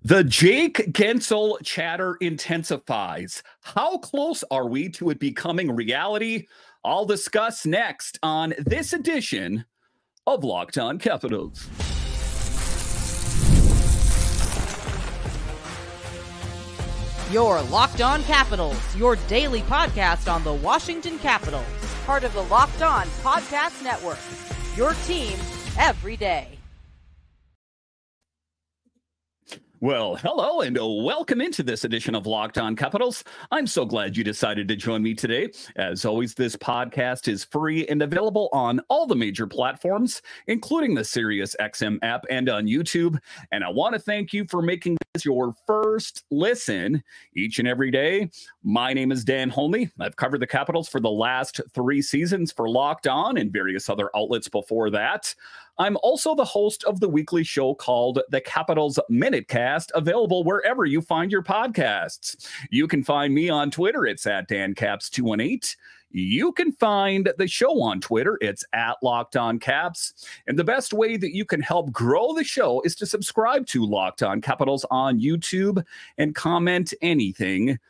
The Jake Guentzel chatter intensifies. How close are we to it becoming reality? I'll discuss next on this edition of Locked On Capitals. Your Locked On Capitals, your daily podcast on the Washington Capitals. Part of the Locked On Podcast Network. Your team every day. Well, hello and welcome into this edition of Locked On Capitals. I'm so glad you decided to join me today. As always, this podcast is free and available on all the major platforms, including the SiriusXM app and on YouTube. And I want to thank you for making this your first listen each and every day. My name is Dan Holme. I've covered the Capitals for the last 3 seasons for Locked On and various other outlets before that. I'm also the host of the weekly show called The Capitals Minutecast, available wherever you find your podcasts. You can find me on Twitter. It's at DanCaps218. You can find the show on Twitter. It's at Locked On Caps. And the best way that you can help grow the show is to subscribe to Locked On Capitals on YouTube and comment anything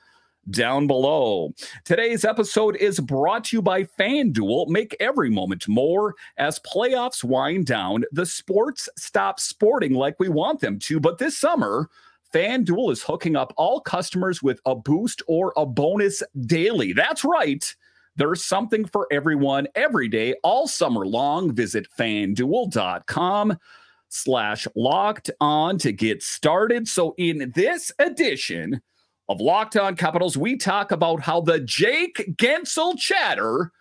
down below. Today's episode is brought to you by FanDuel. Make every moment more. As playoffs wind down, the sports stop sporting like we want them to. But this summer, FanDuel is hooking up all customers with a boost or a bonus daily. That's right. There's something for everyone every day, all summer long. Visit FanDuel.com/locked on to get started. So in this edition of Locked On Capitals, we talk about how the Jake Guentzel chatter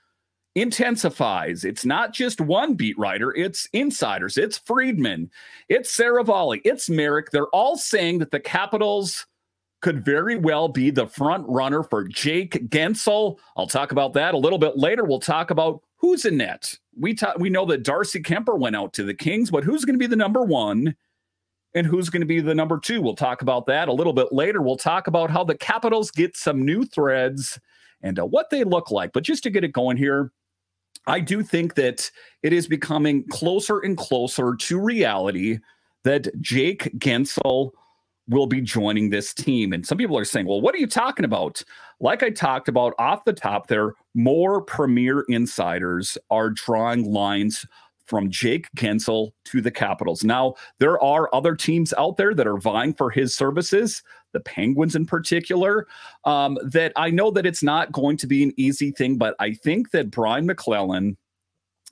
intensifies. It's not just one beat writer, it's insiders, it's Friedman, it's Saravalli, it's Merrick. They're all saying that the Capitals could very well be the front runner for Jake Guentzel. I'll talk about that a little bit later. We'll talk about who's in net. We know that Darcy Kemper went out to the Kings, but who's going to be the number one? And who's going to be the number 2? We'll talk about that a little bit later. We'll talk about how the Capitals get some new threads and what they look like. But just to get it going here, I do think that it is becoming closer and closer to reality that Jake Guentzel will be joining this team. And some people are saying, well, what are you talking about? Like I talked about off the top there, more premier insiders are drawing lines from Jake Guentzel to the Capitals. Now, there are other teams out there that are vying for his services, the Penguins in particular, that I know that it's not going to be an easy thing, but I think that Brian McClellan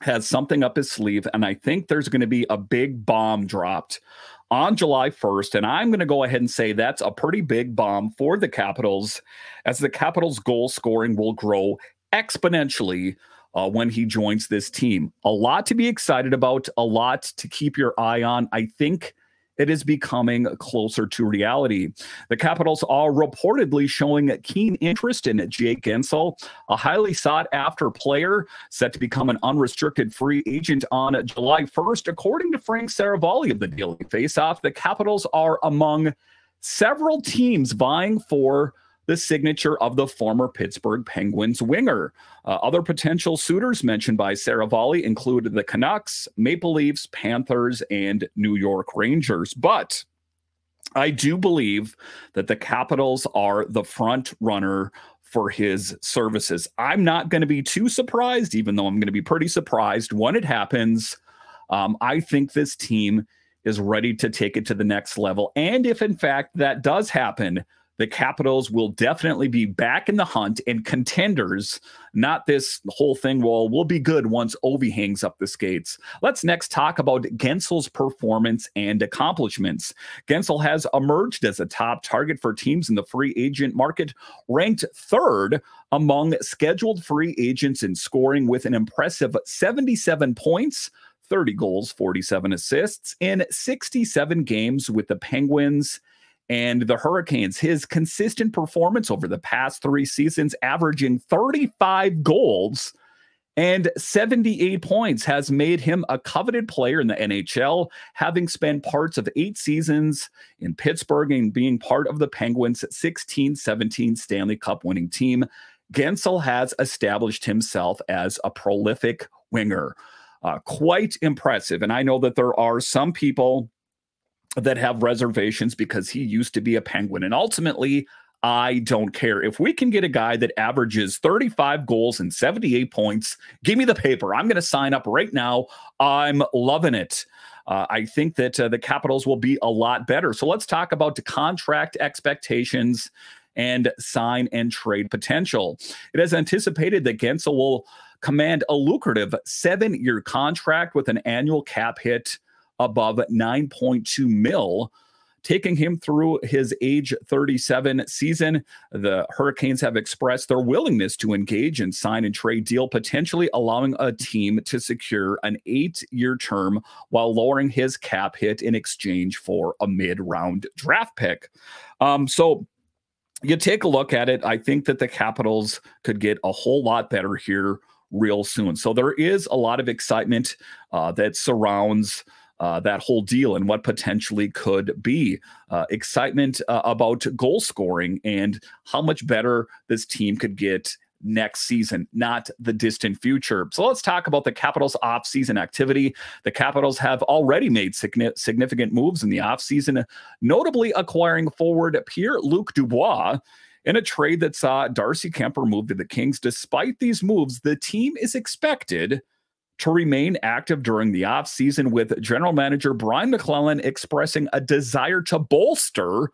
has something up his sleeve, and I think there's going to be a big bomb dropped on July 1st, and I'm going to go ahead and say that's a pretty big bomb for the Capitals, as the Capitals' goal scoring will grow exponentially when he joins this team. A lot to be excited about, a lot to keep your eye on. I think it is becoming closer to reality. The Capitals are reportedly showing a keen interest in Jake Guentzel, a highly sought-after player set to become an unrestricted free agent on July 1st. According to Frank Saravalli of the Daily Faceoff, the Capitals are among several teams vying for the signature of the former Pittsburgh Penguins winger. Other potential suitors mentioned by Saravalli include the Canucks, Maple Leafs, Panthers, and New York Rangers. But I do believe that the Capitals are the front runner for his services. I'm not going to be too surprised, even though I'm going to be pretty surprised when it happens. I think this team is ready to take it to the next level. And if, in fact, that does happen, the Capitals will definitely be back in the hunt and contenders, not this whole thing, well, we'll be good once Ovi hangs up the skates. Let's next talk about Guentzel's performance and accomplishments. Guentzel has emerged as a top target for teams in the free agent market, ranked 3rd among scheduled free agents in scoring with an impressive 77 points, 30 goals, 47 assists in 67 games with the Penguins and the Hurricanes. His consistent performance over the past 3 seasons, averaging 35 goals and 78 points, has made him a coveted player in the NHL, having spent parts of 8 seasons in Pittsburgh and being part of the Penguins' 16-17 Stanley Cup winning team. Guentzel has established himself as a prolific winger. Quite impressive. And I know that there are some people that have reservations because he used to be a Penguin. And ultimately, I don't care. If we can get a guy that averages 35 goals and 78 points, give me the paper. I'm going to sign up right now. I'm loving it. I think that the Capitals will be a lot better. So let's talk about the contract expectations and sign and trade potential. It is anticipated that Guentzel will command a lucrative 7-year contract with an annual cap hit above $9.2 million, taking him through his age 37 season. The Hurricanes have expressed their willingness to engage in sign and trade deal, potentially allowing a team to secure an 8-year term while lowering his cap hit in exchange for a mid-round draft pick. So you take a look at it. I think that the Capitals could get a whole lot better here real soon. So there is a lot of excitement that surrounds that whole deal and what potentially could be. Excitement about goal scoring and how much better this team could get next season, not the distant future. So let's talk about the Capitals offseason activity. The Capitals have already made significant moves in the offseason, notably acquiring forward Pierre-Luc Dubois in a trade that saw Darcy Kemper move to the Kings. Despite these moves, the team is expected to remain active during the offseason, with general manager Brian McClellan expressing a desire to bolster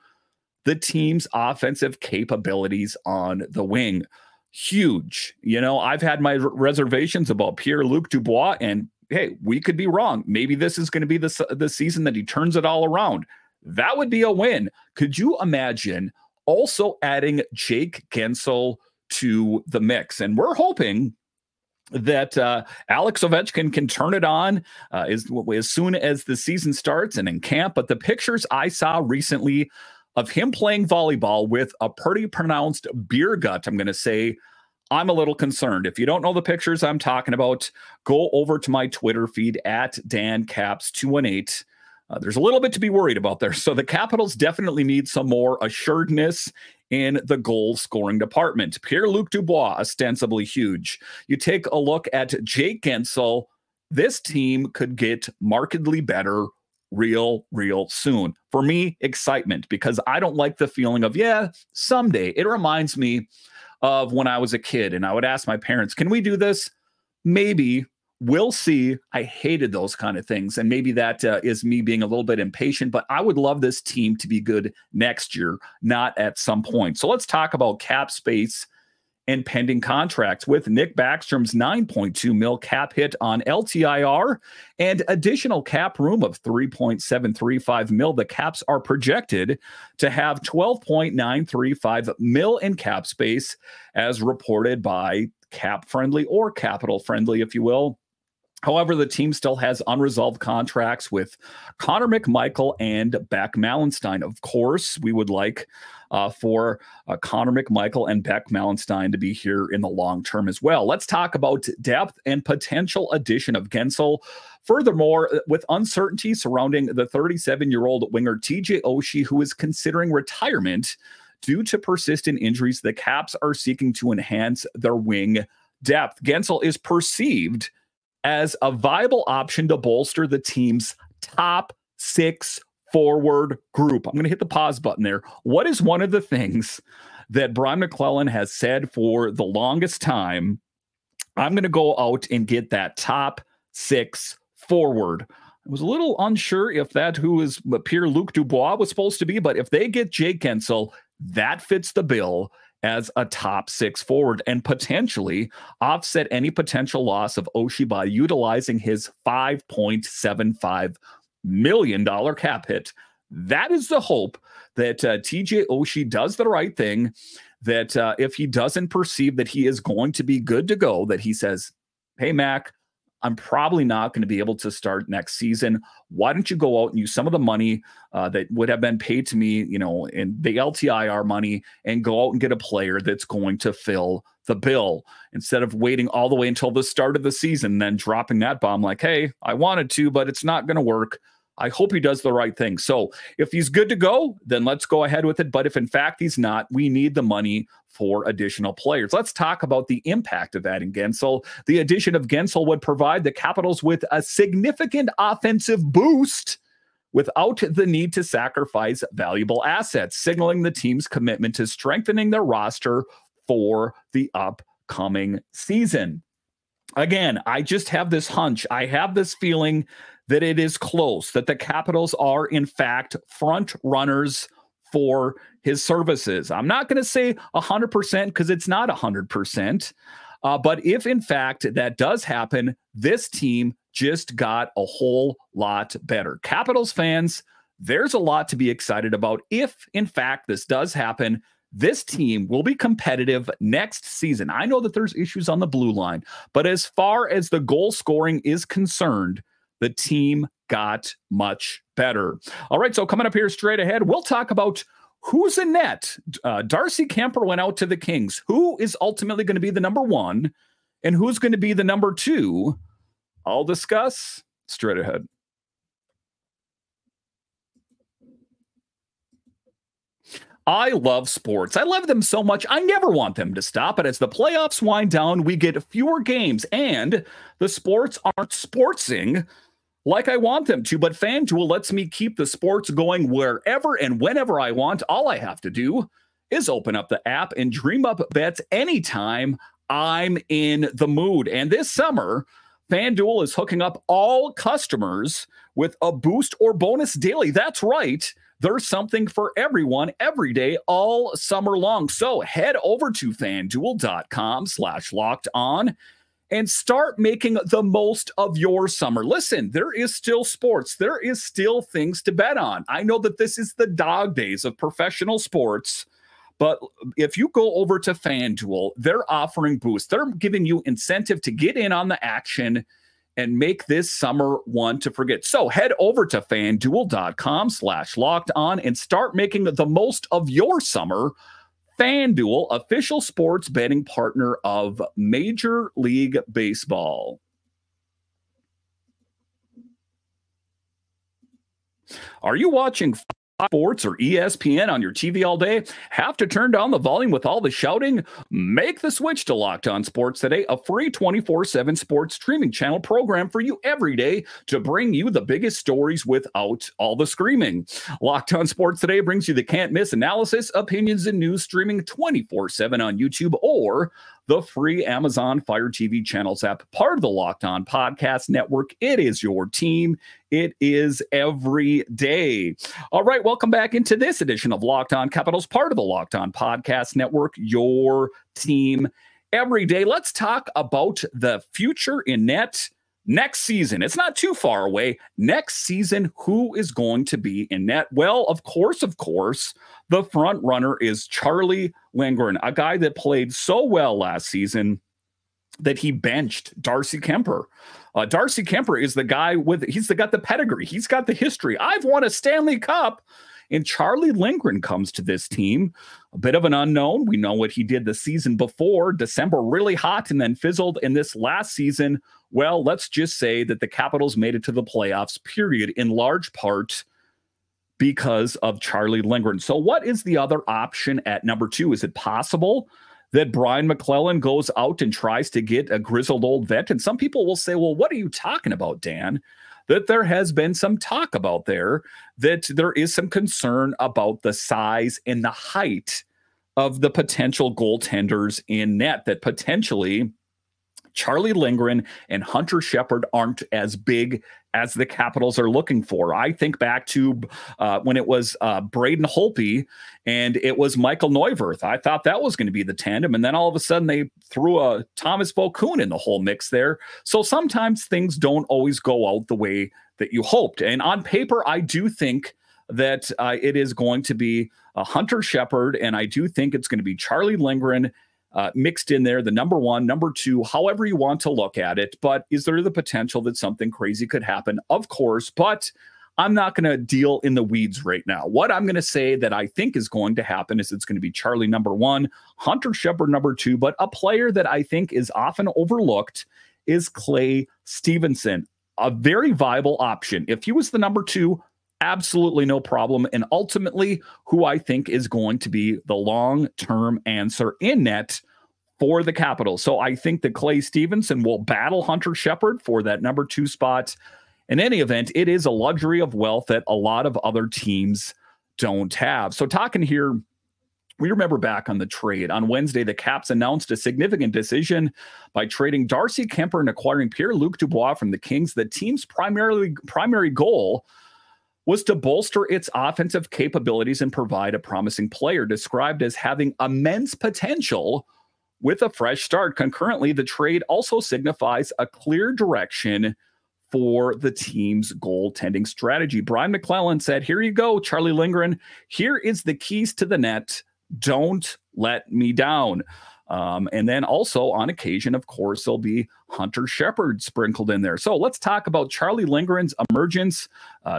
the team's offensive capabilities on the wing. Huge. You know, I've had my reservations about Pierre-Luc Dubois, and hey, we could be wrong. Maybe this is going to be the season that he turns it all around. That would be a win. Could you imagine also adding Jake Guentzel to the mix? And we're hoping that Alex Ovechkin can turn it on as soon as the season starts and in camp. But the pictures I saw recently of him playing volleyball with a pretty pronounced beer gut, I'm going to say, I'm a little concerned. If you don't know the pictures I'm talking about, go over to my Twitter feed at DanCaps218. There's a little bit to be worried about there. So the Capitals definitely need some more assuredness in the goal scoring department. Pierre-Luc Dubois, ostensibly huge. You take a look at Jake Guentzel. This team could get markedly better real soon. For me, excitement, because I don't like the feeling of, yeah, someday. It reminds me of when I was a kid and I would ask my parents, can we do this? Maybe. We'll see. I hated those kind of things. And maybe that is me being a little bit impatient, but I would love this team to be good next year, not at some point. So let's talk about cap space and pending contracts. With Nick Backstrom's $9.2 million cap hit on LTIR and additional cap room of $3.735 million, the Caps are projected to have $12.935 million in cap space, as reported by Cap Friendly, or Capital Friendly, if you will. However, the team still has unresolved contracts with Connor McMichael and Beck Malenstein. Of course, we would like for Connor McMichael and Beck Malenstein to be here in the long term as well. Let's talk about depth and potential addition of Guentzel. Furthermore, with uncertainty surrounding the 37-year-old winger TJ Oshie, who is considering retirement due to persistent injuries, the Caps are seeking to enhance their wing depth. Guentzel is perceived as a viable option to bolster the team's top 6 forward group. I'm going to hit the pause button there. What is one of the things that Brian McClellan has said for the longest time? I'm going to go out and get that top 6 forward. I was a little unsure if that who is Pierre-Luc Dubois was supposed to be, but if they get Jake Guentzel, that fits the bill as a top 6 forward and potentially offset any potential loss of Oshie by utilizing his $5.75 million cap hit. That is the hope, that TJ Oshie does the right thing, that if he doesn't perceive that he is going to be good to go, that he says, hey, Mac, I'm probably not going to be able to start next season. Why don't you go out and use some of the money that would have been paid to me, you know, in the LTIR money, and go out and get a player that's going to fill the bill, instead of waiting all the way until the start of the season, then dropping that bomb like, hey, I wanted to, but it's not going to work. I hope he does the right thing. So if he's good to go, then let's go ahead with it. But if in fact he's not, we need the money for additional players. Let's talk about the impact of adding Guentzel. The addition of Guentzel would provide the Capitals with a significant offensive boost, without the need to sacrifice valuable assets, signaling the team's commitment to strengthening their roster for the upcoming season. Again, I just have this hunch. I have this feeling that it is close, that the Capitals are, in fact, front runners for his services. I'm not going to say 100% because it's not 100%. But if, in fact, that does happen, this team just got a whole lot better. Capitals fans, there's a lot to be excited about. If, in fact, this does happen, this team will be competitive next season. I know that there's issues on the blue line, but as far as the goal scoring is concerned, the team got much better. All right, so coming up here straight ahead, we'll talk about who's in net. Darcy Kuemper went out to the Kings. Who is ultimately going to be the number one, and who's going to be the number two? I'll discuss straight ahead. I love sports. I love them so much. I never want them to stop. But as the playoffs wind down, we get fewer games, and the sports aren't sportsing like I want them to. But FanDuel lets me keep the sports going wherever and whenever I want. All I have to do is open up the app and dream up bets anytime I'm in the mood. And this summer, FanDuel is hooking up all customers with a boost or bonus daily. That's right. There's something for everyone every day, all summer long. So head over to FanDuel.com/lockedon and start making the most of your summer. Listen, there is still sports. There is still things to bet on. I know that this is the dog days of professional sports, but if you go over to FanDuel, they're offering boosts. They're giving you incentive to get in on the action and make this summer one to forget. So head over to FanDuel.com/lockedon and start making the most of your summer. FanDuel, official sports betting partner of Major League Baseball. Are you watching Sports or ESPN on your TV all day? Have to turn down the volume with all the shouting? Make the switch to Locked On Sports today, a free 24/7 sports streaming channel program for you every day to bring you the biggest stories without all the screaming. Locked On Sports today brings you the can't miss analysis, opinions, and news streaming 24/7 on YouTube or the free Amazon Fire TV channels app, part of the Locked On Podcast Network. It is your team. It is every day. All right, welcome back into this edition of Locked On Capitals, part of the Locked On Podcast Network, your team every day. Let's talk about the future in net next season. It's not too far away. Next season, who is going to be in net? Well, of course, the front runner is Charlie Lindgren, a guy that played so well last season that he benched Darcy Kuemper. Darcy Kuemper is the guy he's got the pedigree. He's got the history. I've won a Stanley Cup. And Charlie Lindgren comes to this team, a bit of an unknown. We know what he did the season before, December really hot and then fizzled. In this last season, well, let's just say that the Capitals made it to the playoffs, period, in large part because of Charlie Lindgren. So what is the other option at number two? Is it possible that Brian McClellan goes out and tries to get a grizzled old vet? And some people will say, well, what are you talking about, Dan? That there has been some talk about that there is some concern about the size and the height of the potential goaltenders in net, that potentially Charlie Lindgren and Hunter Shepard aren't as big as the Capitals are looking for. I think back to when it was Braden Holtby and it was Michael Neuwirth. I thought that was going to be the tandem, and then all of a sudden they threw a Thomas Vokoun in the whole mix there. So sometimes things don't always go out the way that you hoped. And on paper, I do think that it is going to be Hunter Shepard, and I do think it's going to be Charlie Lindgren mixed in there, the number one, number two, however you want to look at it. But is there the potential that something crazy could happen? Of course, but I'm not going to deal in the weeds right now. What I'm going to say that I think is going to happen is it's going to be Charlie number one, Hunter Shepard number two, but a player that I think is often overlooked is Clay Stevenson, a very viable option. If he was the number two, absolutely no problem. And ultimately, who I think is going to be the long-term answer in net for the Capitals. So I think that Clay Stevenson will battle Hunter Shepard for that number two spot. In any event, it is a luxury of wealth that a lot of other teams don't have. So talking here, we remember back on the trade. On Wednesday, the Caps announced a significant decision by trading Darcy Kemper and acquiring Pierre-Luc Dubois from the Kings. The team's primary goal was to bolster its offensive capabilities and provide a promising player described as having immense potential with a fresh start. Concurrently, the trade also signifies a clear direction for the team's goaltending strategy. Brian McClellan said, "Here you go, Charlie Lindgren. Here is the keys to the net. Don't let me down." And then also on occasion, of course, there'll be Hunter Shepard sprinkled in there. So let's talk about Charlie Lindgren's emergence.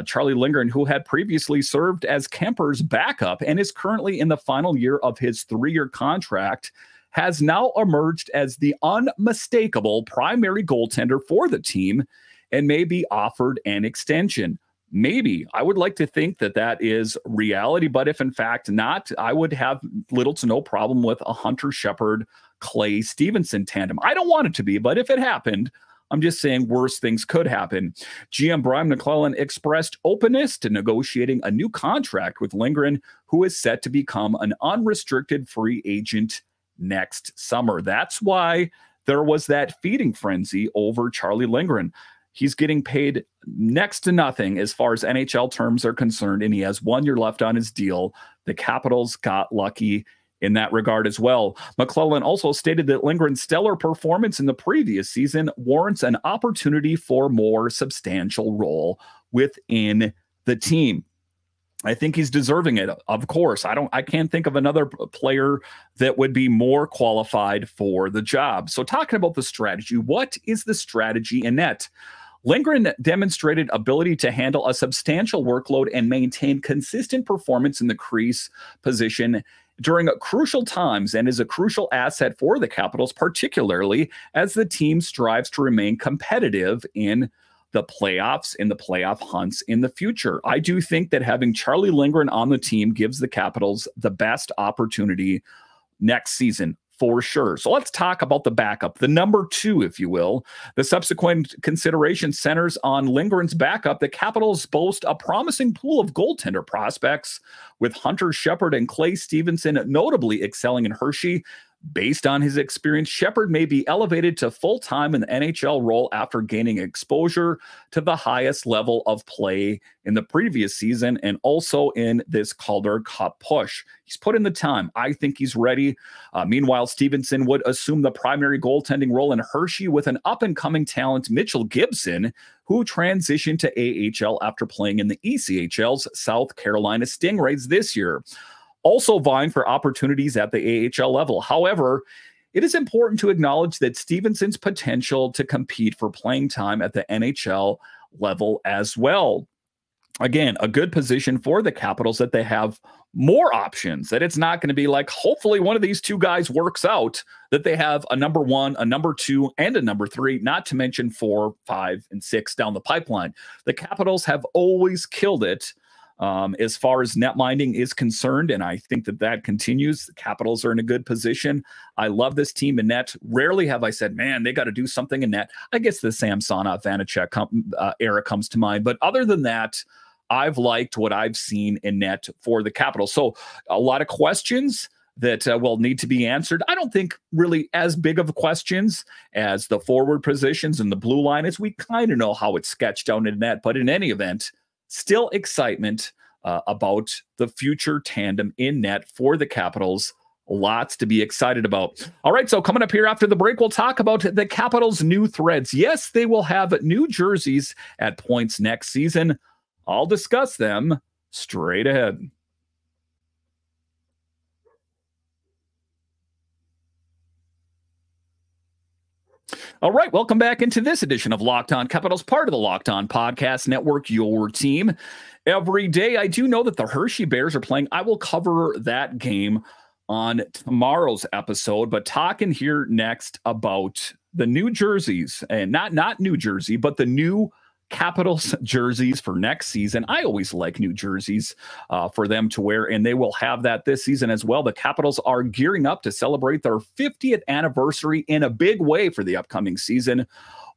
Charlie Lindgren, who had previously served as Kemper's backup and is currently in the final year of his 3-year contract, has now emerged as the unmistakable primary goaltender for the team and may be offered an extension. Maybe. I would like to think that that is reality, but if in fact not, I would have little to no problem with a Hunter Shepard, Clay Stevenson tandem. I don't want it to be, but if it happened, I'm just saying worse things could happen. GM Brian McClellan expressed openness to negotiating a new contract with Lindgren, who is set to become an unrestricted free agent next summer. That's why there was that feeding frenzy over Charlie Lindgren. He's getting paid next to nothing as far as NHL terms are concerned, and he has 1 year left on his deal. The Capitals got lucky in that regard as well. McClellan also stated that Lindgren's stellar performance in the previous season warrants an opportunity for more substantial role within the team. I think he's deserving it, of course. I can't think of another player that would be more qualified for the job. So talking about the strategy, what is the strategy in net? Lindgren demonstrated ability to handle a substantial workload and maintain consistent performance in the crease position during crucial times and is a crucial asset for the Capitals, particularly as the team strives to remain competitive in the playoffs, in the playoff hunts in the future. I do think that having Charlie Lindgren on the team gives the Capitals the best opportunity next season, for sure. So let's talk about the backup, the number 2, if you will. The subsequent consideration centers on Lindgren's backup. The Capitals boast a promising pool of goaltender prospects, with Hunter Shepard and Clay Stevenson notably excelling in Hershey. Based on his experience, Shepard may be elevated to full-time in the NHL role after gaining exposure to the highest level of play in the previous season and also in this Calder Cup push. He's put in the time. I think he's ready. Meanwhile, Stevenson would assume the primary goaltending role in Hershey with an up-and-coming talent, Mitchell Gibson, who transitioned to AHL after playing in the ECHL's South Carolina Stingrays this year, also vying for opportunities at the AHL level. However, it is important to acknowledge that Stevenson's potential to compete for playing time at the NHL level as well. Again, a good position for the Capitals that they have more options, that it's not going to be like, hopefully one of these two guys works out, that they have a number 1, a number 2, and a number 3, not to mention 4, 5, and 6 down the pipeline. The Capitals have always killed it as far as net minding is concerned, and I think that that continues. The Capitals are in a good position. I love this team in net. Rarely have I said, man, they got to do something in net. I guess the Samsonov Vanacek era comes to mind, but other than that, I've liked what I've seen in net for the Capitals. So a lot of questions that will need to be answered. I don't think really as big of questions as the forward positions and the blue line, as we kind of know how it's sketched out in net, but in any event, still excitement about the future tandem in net for the Capitals. Lots to be excited about. All right, so coming up here after the break, we'll talk about the Capitals' new threads. Yes, they will have new jerseys at points next season. I'll discuss them straight ahead. All right, welcome back into this edition of Locked On Capitals, part of the Locked On Podcast Network, your team every day. I do know that the Hershey Bears are playing. I will cover that game on tomorrow's episode, but talking here next about the new jerseys, and not New Jersey, but the new Capitals jerseys for next season. I always like new jerseys for them to wear, and they will have that this season as well. The Capitals are gearing up to celebrate their 50th anniversary in a big way for the upcoming season.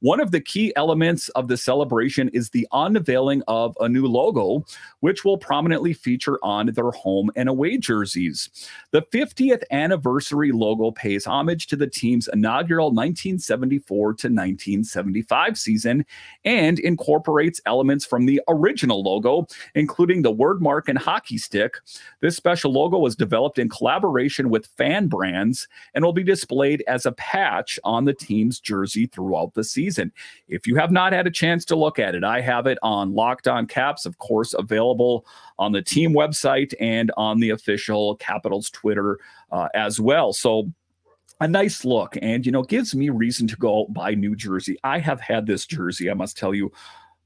One of the key elements of the celebration is the unveiling of a new logo, which will prominently feature on their home and away jerseys. The 50th anniversary logo pays homage to the team's inaugural 1974 to 1975 season and incorporates elements from the original logo, including the word mark and hockey stick. This special logo was developed in collaboration with Fan Brands and will be displayed as a patch on the team's jersey throughout the season. If you have not had a chance to look at it, I have it on Locked On Caps, of course, available on the team website and on the official Capitals Twitter as well. So a nice look, and, gives me reason to go buy new jersey. I have had this jersey, I must tell you,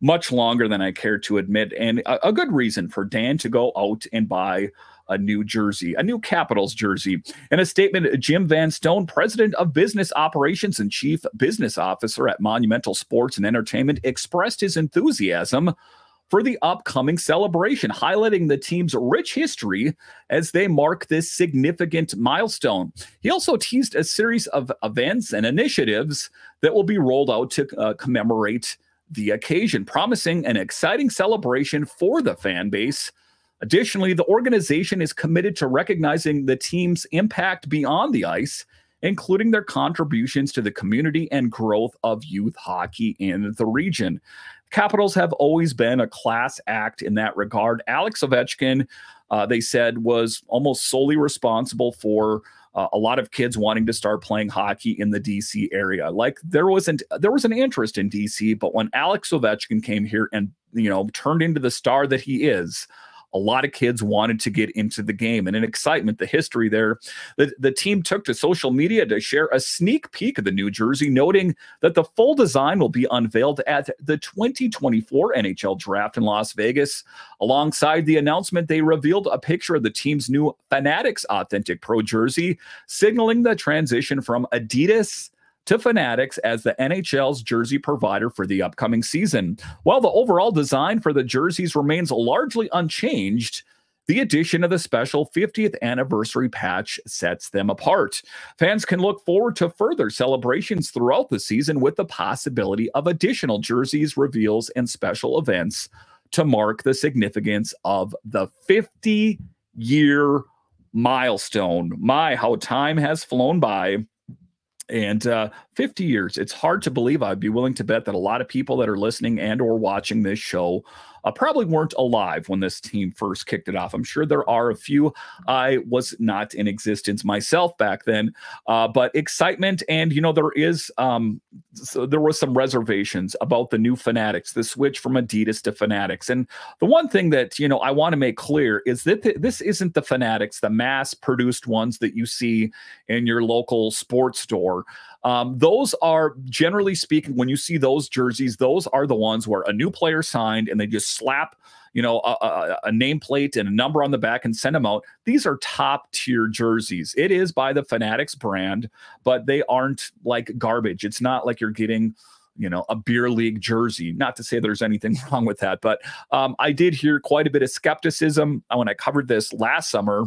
much longer than I care to admit, and a good reason for Dan to go out and buy a new jersey, a new Capitals jersey. In a statement, Jim Van Stone, president of business operations and chief business officer at Monumental Sports and Entertainment, expressed his enthusiasm for the upcoming celebration, highlighting the team's rich history as they mark this significant milestone. He also teased a series of events and initiatives that will be rolled out to commemorate the occasion, promising an exciting celebration for the fan base. Additionally, the organization is committed to recognizing the team's impact beyond the ice, including their contributions to the community and growth of youth hockey in the region. Capitals have always been a class act in that regard. Alex Ovechkin, they said, was almost solely responsible for a lot of kids wanting to start playing hockey in the DC area. Like there was an interest in DC, but when Alex Ovechkin came here and, turned into the star that he is, a lot of kids wanted to get into the game. And in excitement, the history there, the team took to social media to share a sneak peek of the new jersey, noting that the full design will be unveiled at the 2024 NHL Draft in Las Vegas. Alongside the announcement, they revealed a picture of the team's new Fanatics Authentic Pro jersey, signaling the transition from Adidas to Fanatics as the NHL's jersey provider for the upcoming season. While the overall design for the jerseys remains largely unchanged, the addition of the special 50th anniversary patch sets them apart. Fans can look forward to further celebrations throughout the season with the possibility of additional jerseys, reveals, and special events to mark the significance of the 50-year milestone. My, how time has flown by. And 50 years, it's hard to believe. I'd be willing to bet that a lot of people that are listening and or watching this show probably weren't alive when this team first kicked it off. I'm sure there are a few. I was not in existence myself back then, but excitement. And, there was some reservations about the new Fanatics, the switch from Adidas to Fanatics. And the one thing that, I want to make clear is that this isn't the Fanatics, the mass produced ones that you see in your local sports store. Those are, generally speaking, when you see those jerseys, those are the ones where a new player signed and they just slap, a nameplate and a number on the back and send them out. These are top tier jerseys. It is by the Fanatics brand, but they aren't like garbage. It's not like you're getting, a beer league jersey. Not to say there's anything wrong with that, but I did hear quite a bit of skepticism when I covered this last summer,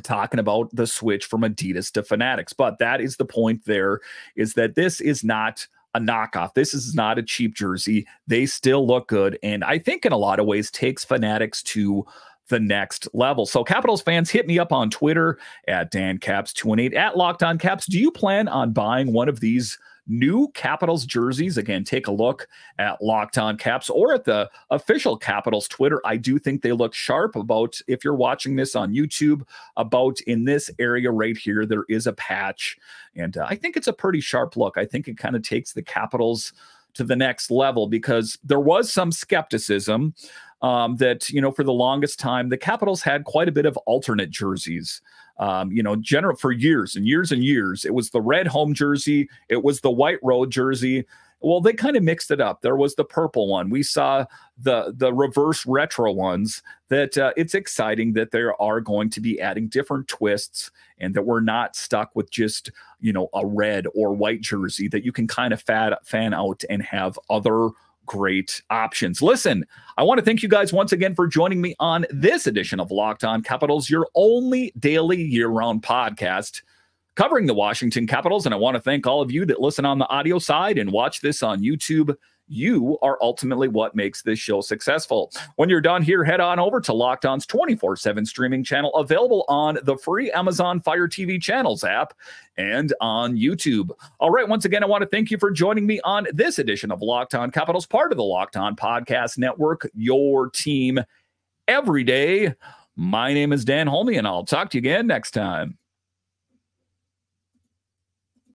talking about the switch from Adidas to Fanatics. But that is the point there, is that this is not a knockoff. This is not a cheap jersey. They still look good. And I think in a lot of ways takes Fanatics to the next level. So Capitals fans, hit me up on Twitter at DanCaps218 at Locked On Caps. Do you plan on buying one of these new Capitals jerseys? Again, take a look at Locked On Caps or at the official Capitals Twitter. I do think they look sharp. About, if you're watching this on YouTube, about in this area right here, there is a patch. And I think it's a pretty sharp look. I think it kind of takes the Capitals to the next level, because there was some skepticism that, for the longest time, the Capitals had quite a bit of alternate jerseys. General for years and years and years. It was the red home jersey. It was the white road jersey. Well, they kind of mixed it up. There was the purple one. We saw the reverse retro ones. That it's exciting that they are going to be adding different twists, and that we're not stuck with just, a red or white jersey, that you can kind of fan out and have other great options. Listen, I want to thank you guys once again for joining me on this edition of Locked On Capitals, your only daily year-round podcast covering the Washington Capitals. And I want to thank all of you that listen on the audio side and watch this on YouTube. You are ultimately what makes this show successful. When you're done here, head on over to Locked On's 24/7 streaming channel, available on the free Amazon Fire TV channels app and on YouTube. All right, once again, I want to thank you for joining me on this edition of Locked On Capitals, part of the Locked On Podcast Network, your team every day. My name is Dan Holme, and I'll talk to you again next time.